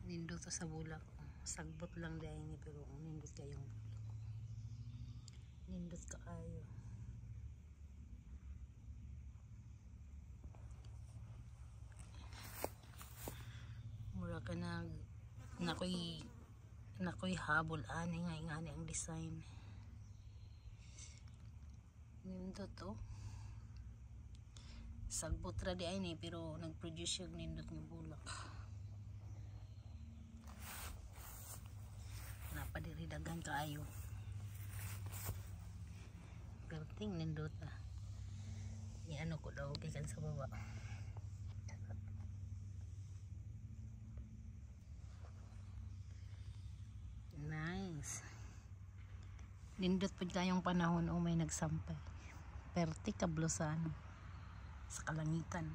Nindot to sa bulak. Sagbot lang dahil ni pero nindot kayong bulak. Nindot ka kayo. Mura ka nakoy habol ani nga ingani ang design. Nindot to. Sagbot ra di ay ni pero nag-produce yung nindot ng bulak. Napadiridagan kaayo. Perting nindot ah. Iano ko daw gikan sa baba. Nice. Nindot pud kayong panahon o may nagsampay. Perti kablosan sa kalangitan.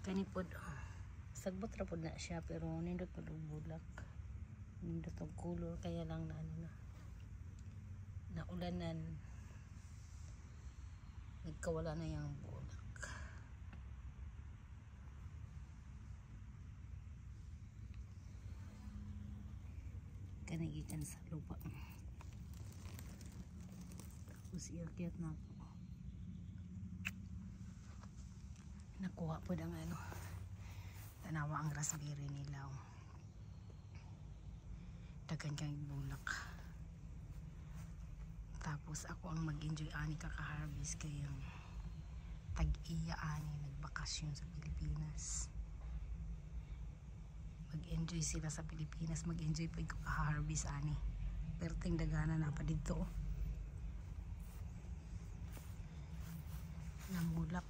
Kani pod sagbot ra pod na siya pero nindot pod og bulak. Nindot og color kaya lang na ano na naulanan. Nagkawala na yung bulak. Kanigikan sa lupa. Tapos iakyat na ako. Nakuha po ang ano. Tanawa ang raspberry nila. Dagan kang bulak. Tapos ako ang mag-enjoy ani kaka-harvest kayang tag-iya ani nagbakasyon sa Pilipinas. Mag-enjoy sila sa Pilipinas, mag-enjoy pa yung kaka-harvest ani. Perting dagana na pa dito. Namulak.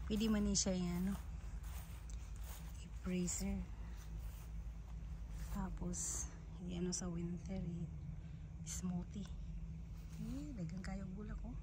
Pwede man siya yan, no? I-freezer. Tapos yan sa winter, smoothie. Dagang kayong bulak, oh.